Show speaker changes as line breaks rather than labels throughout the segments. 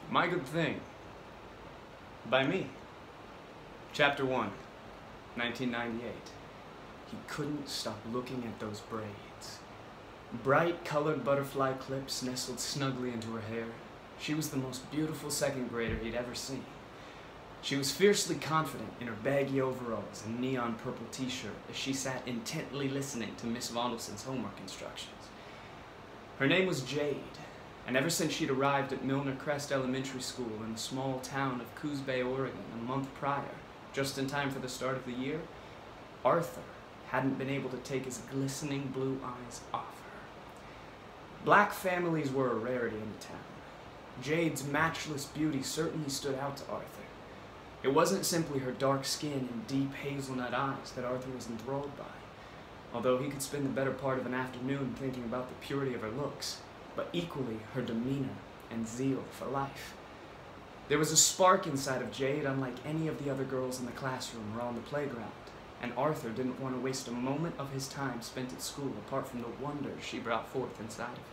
My Good Thing, by me. Chapter 1, 1998. He couldn't stop looking at those braids. Bright colored butterfly clips nestled snugly into her hair. She was the most beautiful second grader he'd ever seen. She was fiercely confident in her baggy overalls and neon purple t-shirt as she sat intently listening to Miss Vondelson's homework instructions. Her name was Jade, and ever since she'd arrived at Milner Crest Elementary School in the small town of Coos Bay, Oregon, a month prior, just in time for the start of the year, Arthur hadn't been able to take his glistening blue eyes off her. Black families were a rarity in the town. Jade's matchless beauty certainly stood out to Arthur. It wasn't simply her dark skin and deep hazelnut eyes that Arthur was enthralled by, although he could spend the better part of an afternoon thinking about the purity of her looks, but equally her demeanor and zeal for life. There was a spark inside of Jade unlike any of the other girls in the classroom or on the playground, and Arthur didn't want to waste a moment of his time spent at school apart from the wonders she brought forth inside of him.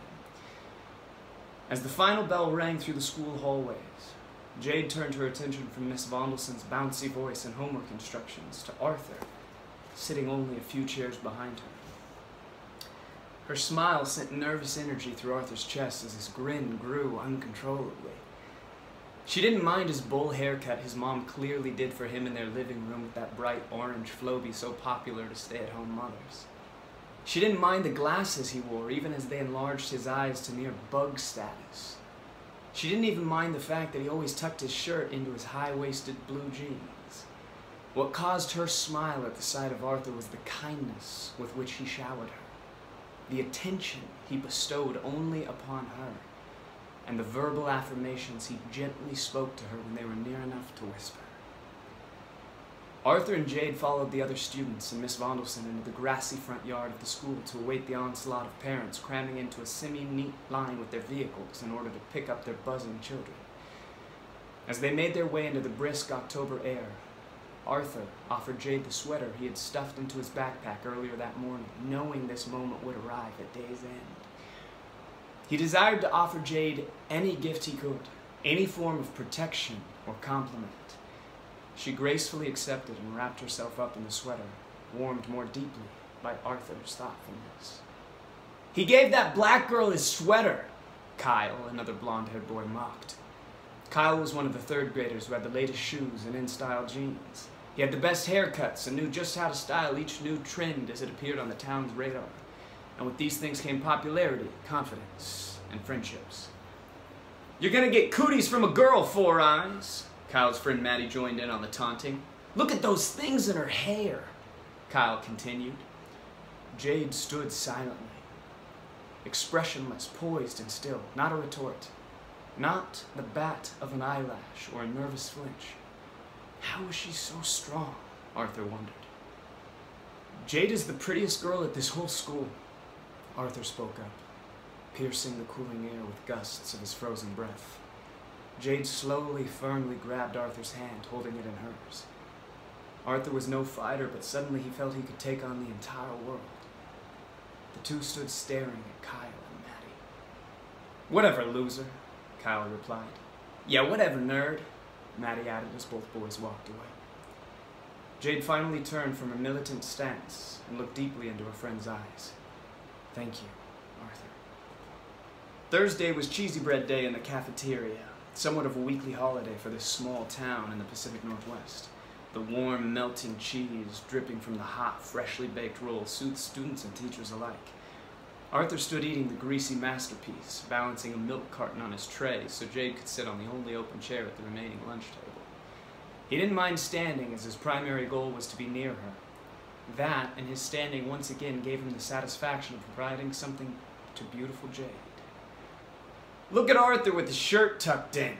As the final bell rang through the school hallways, Jade turned her attention from Miss Vondelson's bouncy voice and homework instructions to Arthur, sitting only a few chairs behind her. Her smile sent nervous energy through Arthur's chest as his grin grew uncontrollably. She didn't mind his bowl haircut his mom clearly did for him in their living room with that bright orange Flowbee so popular to stay-at-home mothers. She didn't mind the glasses he wore, even as they enlarged his eyes to near bug status. She didn't even mind the fact that he always tucked his shirt into his high-waisted blue jeans. What caused her smile at the sight of Arthur was the kindness with which he showered her, the attention he bestowed only upon her, and the verbal affirmations he gently spoke to her when they were near enough to whisper. Arthur and Jade followed the other students and Miss Vondelson into the grassy front yard of the school to await the onslaught of parents cramming into a semi-neat line with their vehicles in order to pick up their buzzing children. As they made their way into the brisk October air, Arthur offered Jade the sweater he had stuffed into his backpack earlier that morning, knowing this moment would arrive at day's end. He desired to offer Jade any gift he could, any form of protection or compliment. She gracefully accepted and wrapped herself up in the sweater, warmed more deeply by Arthur's thoughtfulness. "He gave that black girl his sweater," Kyle, another blonde-haired boy, mocked. Kyle was one of the third graders who had the latest shoes and in-style jeans. He had the best haircuts and knew just how to style each new trend as it appeared on the town's radar. And with these things came popularity, confidence, and friendships. "You're gonna get cooties from a girl, Four Eyes." Kyle's friend Maddie joined in on the taunting. "Look at those things in her hair," Kyle continued. Jade stood silently, expressionless, poised and still, not a retort, not the bat of an eyelash or a nervous flinch. How was she so strong, Arthur wondered. "Jade is the prettiest girl at this whole school," Arthur spoke up, piercing the cooling air with gusts of his frozen breath. Jade slowly, firmly grabbed Arthur's hand, holding it in hers. Arthur was no fighter, but suddenly he felt he could take on the entire world. The two stood staring at Kyle and Maddie. "Whatever, loser," Kyle replied. "Yeah, whatever, nerd," Maddie added as both boys walked away. Jade finally turned from her militant stance and looked deeply into her friend's eyes. "Thank you, Arthur." Thursday was cheesy bread day in the cafeteria, somewhat of a weekly holiday for this small town in the Pacific Northwest. The warm, melting cheese dripping from the hot, freshly baked roll soothed students and teachers alike. Arthur stood eating the greasy masterpiece, balancing a milk carton on his tray so Jade could sit on the only open chair at the remaining lunch table. He didn't mind standing as his primary goal was to be near her. That and his standing once again gave him the satisfaction of providing something to beautiful Jade. "Look at Arthur with his shirt tucked in,"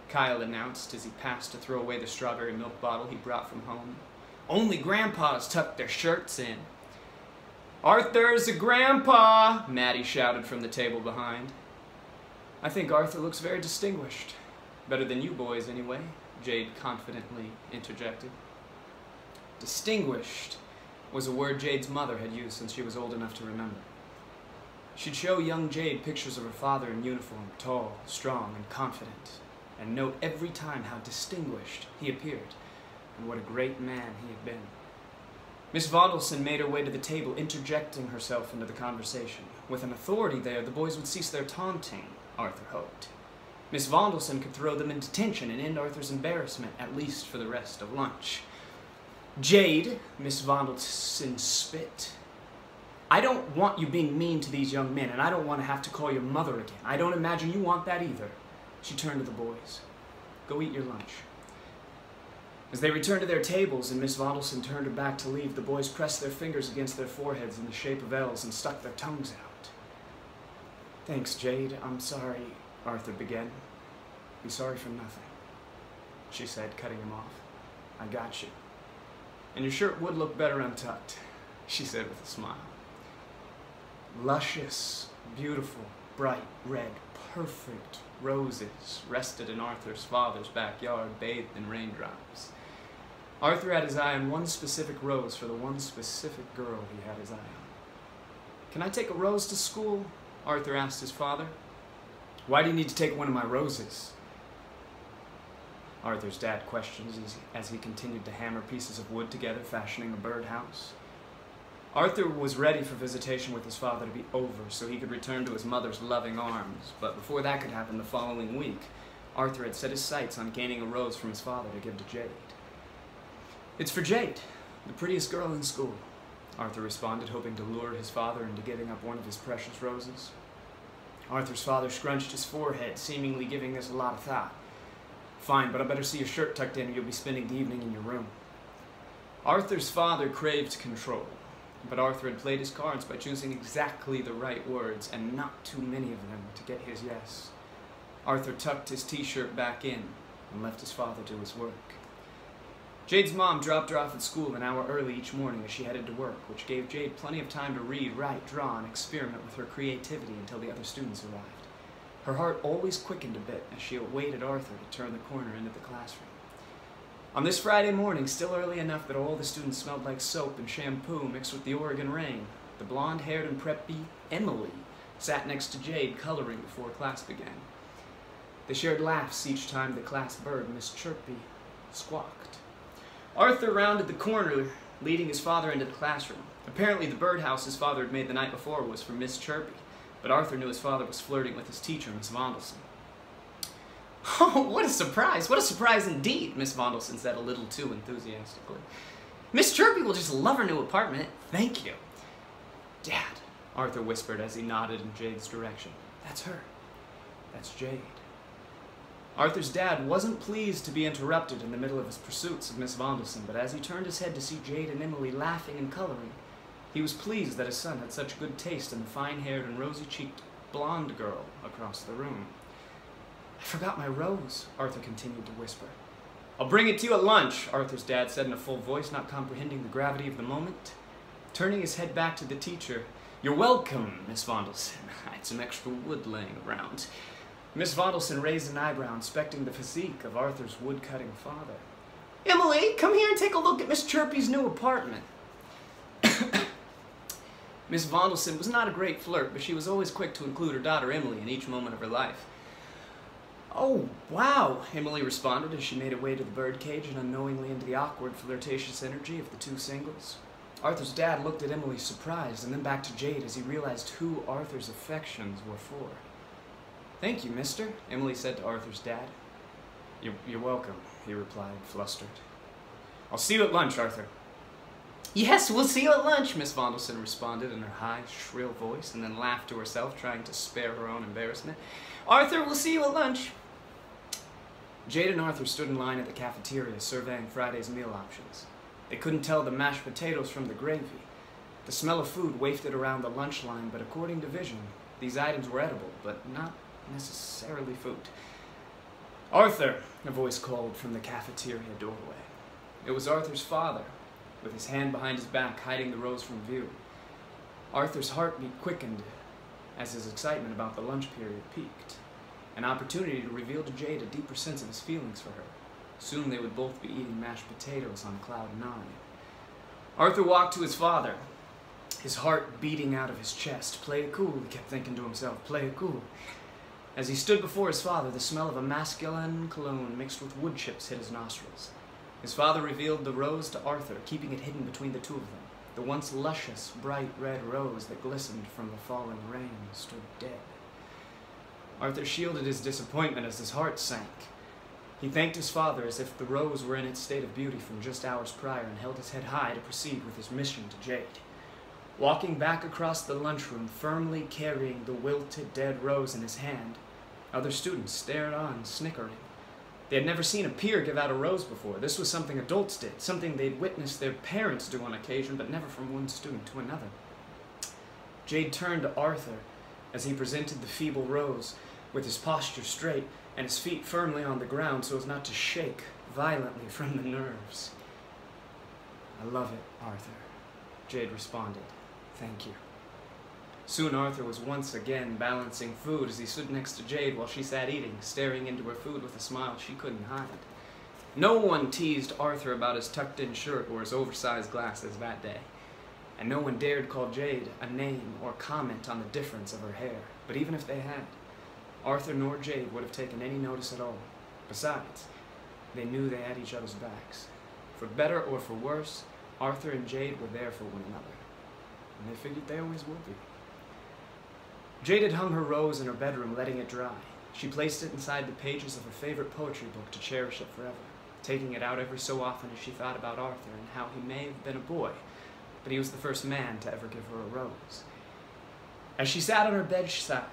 Kyle announced as he passed to throw away the strawberry milk bottle he brought from home. "Only grandpas tuck their shirts in." "Arthur's a grandpa," Maddie shouted from the table behind. "I think Arthur looks very distinguished. Better than you boys, anyway," Jade confidently interjected. Distinguished was a word Jade's mother had used since she was old enough to remember. She'd show young Jade pictures of her father in uniform, tall, strong, and confident. and note every time how distinguished he appeared, and what a great man he had been. Miss Vondelson made her way to the table, interjecting herself into the conversation. With an authority there, the boys would cease their taunting, Arthur hoped. Miss Vondelson could throw them into detention and end Arthur's embarrassment, at least for the rest of lunch. "Jade," Miss Vondelson spit, "I don't want you being mean to these young men, and I don't want to have to call your mother again. I don't imagine you want that either." She turned to the boys. "Go eat your lunch." As they returned to their tables and Miss Vondelson turned her back to leave, the boys pressed their fingers against their foreheads in the shape of L's and stuck their tongues out. "Thanks, Jade. I'm sorry," Arthur began. "Be sorry for nothing," she said, cutting him off. "I got you. And your shirt would look better untucked," she said with a smile. Luscious, beautiful, bright red, perfect roses rested in Arthur's father's backyard, bathed in raindrops. Arthur had his eye on one specific rose for the one specific girl he had his eye on. "Can I take a rose to school?" Arthur asked his father. "Why do you need to take one of my roses?" Arthur's dad questioned as he continued to hammer pieces of wood together, fashioning a birdhouse. Arthur was ready for visitation with his father to be over so he could return to his mother's loving arms, but before that could happen the following week, Arthur had set his sights on gaining a rose from his father to give to Jade. "It's for Jade, the prettiest girl in school," Arthur responded, hoping to lure his father into giving up one of his precious roses. Arthur's father scrunched his forehead, seemingly giving this a lot of thought. "Fine, but I better see your shirt tucked in or you'll be spending the evening in your room." Arthur's father craved control, but Arthur had played his cards by choosing exactly the right words and not too many of them to get his yes. Arthur tucked his t-shirt back in and left his father to his work. Jade's mom dropped her off at school an hour early each morning as she headed to work, which gave Jade plenty of time to read, write, draw, and experiment with her creativity until the other students arrived. Her heart always quickened a bit as she awaited Arthur to turn the corner into the classroom. On this Friday morning, still early enough that all the students smelled like soap and shampoo mixed with the Oregon rain, the blonde-haired and preppy Emily sat next to Jade coloring before class began. They shared laughs each time the class bird, Miss Chirpy, squawked. Arthur rounded the corner, leading his father into the classroom. Apparently the birdhouse his father had made the night before was for Miss Chirpy, but Arthur knew his father was flirting with his teacher, Miss Vondelson. "Oh, what a surprise! What a surprise indeed," Miss Vondelson said a little too enthusiastically. "Miss Chirpy will just love her new apartment. Thank you." "Dad," Arthur whispered as he nodded in Jade's direction. "That's her. That's Jade." Arthur's dad wasn't pleased to be interrupted in the middle of his pursuits of Miss Vondelson, but as he turned his head to see Jade and Emily laughing and coloring, he was pleased that his son had such good taste in the fine-haired and rosy-cheeked blonde girl across the room. "I forgot my rose," Arthur continued to whisper. "I'll bring it to you at lunch," Arthur's dad said in a full voice, not comprehending the gravity of the moment. Turning his head back to the teacher, "You're welcome, Miss Vondelson. I had some extra wood laying around." Miss Vondelson raised an eyebrow, inspecting the physique of Arthur's wood-cutting father. "Emily, come here and take a look at Miss Chirpy's new apartment." Miss Vondelson was not a great flirt, but she was always quick to include her daughter Emily in each moment of her life. "Oh, wow," Emily responded as she made her way to the birdcage and unknowingly into the awkward, flirtatious energy of the two singles. Arthur's dad looked at Emily surprised and then back to Jade as he realized who Arthur's affections were for. "Thank you, mister," Emily said to Arthur's dad. You're welcome," he replied, flustered. "I'll see you at lunch, Arthur." "Yes, we'll see you at lunch," Miss Vondelson responded in her high, shrill voice, and then laughed to herself, trying to spare her own embarrassment. "Arthur, we'll see you at lunch." Jade and Arthur stood in line at the cafeteria, surveying Friday's meal options. They couldn't tell the mashed potatoes from the gravy. The smell of food wafted around the lunch line, but according to Vision, these items were edible, but not necessarily food. "Arthur," a voice called from the cafeteria doorway. It was Arthur's father, with his hand behind his back, hiding the rose from view. Arthur's heartbeat quickened as his excitement about the lunch period peaked, an opportunity to reveal to Jade a deeper sense of his feelings for her. Soon they would both be eating mashed potatoes on cloud 9. Arthur walked to his father, his heart beating out of his chest. "Play it cool," he kept thinking to himself. "Play it cool." As he stood before his father, the smell of a masculine cologne mixed with wood chips hit his nostrils. His father revealed the rose to Arthur, keeping it hidden between the two of them. The once luscious, bright red rose that glistened from the falling rain stood dead. Arthur shielded his disappointment as his heart sank. He thanked his father as if the rose were in its state of beauty from just hours prior and held his head high to proceed with his mission to Jade. Walking back across the lunchroom, firmly carrying the wilted dead rose in his hand, other students stared on, snickering. They had never seen a peer give out a rose before. This was something adults did, something they'd witnessed their parents do on occasion, but never from one student to another. Jade turned to Arthur as he presented the feeble rose, with his posture straight and his feet firmly on the ground so as not to shake violently from the nerves. "I love it, Arthur," Jade responded. "Thank you." Soon Arthur was once again balancing food as he stood next to Jade while she sat eating, staring into her food with a smile she couldn't hide. No one teased Arthur about his tucked-in shirt or his oversized glasses that day, and no one dared call Jade a name or comment on the difference of her hair. But even if they had, Arthur nor Jade would have taken any notice at all. Besides, they knew they had each other's backs. For better or for worse, Arthur and Jade were there for one another, and they figured they always would be. Jade had hung her rose in her bedroom, letting it dry. She placed it inside the pages of her favorite poetry book to cherish it forever, taking it out every so often as she thought about Arthur and how he may have been a boy, but he was the first man to ever give her a rose. As she sat on her bedside,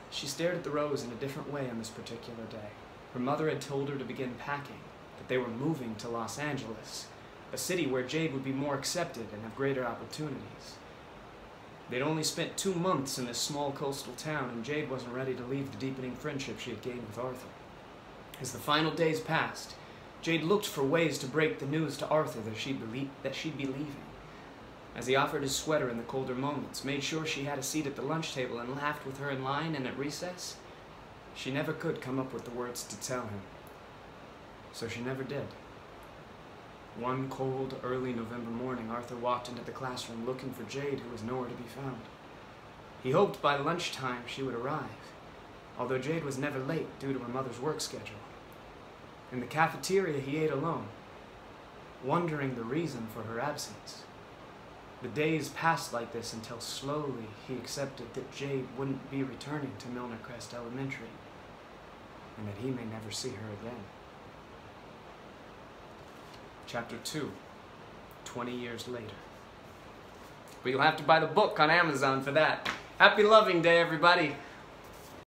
she stared at the rose in a different way on this particular day. Her mother had told her to begin packing, that they were moving to Los Angeles, a city where Jade would be more accepted and have greater opportunities. They'd only spent 2 months in this small coastal town, and Jade wasn't ready to leave the deepening friendship she had gained with Arthur. As the final days passed, Jade looked for ways to break the news to Arthur that she'd be leaving. As he offered his sweater in the colder moments, made sure she had a seat at the lunch table, and laughed with her in line and at recess, she never could come up with the words to tell him. So she never did. One cold, early November morning, Arthur walked into the classroom looking for Jade, who was nowhere to be found. He hoped by lunchtime she would arrive, although Jade was never late due to her mother's work schedule. In the cafeteria, he ate alone, wondering the reason for her absence. The days passed like this until slowly he accepted that Jade wouldn't be returning to Milner Crest Elementary, and that he may never see her again. Chapter 2, 20 years later. But you'll have to buy the book on Amazon for that. Happy Loving Day, everybody!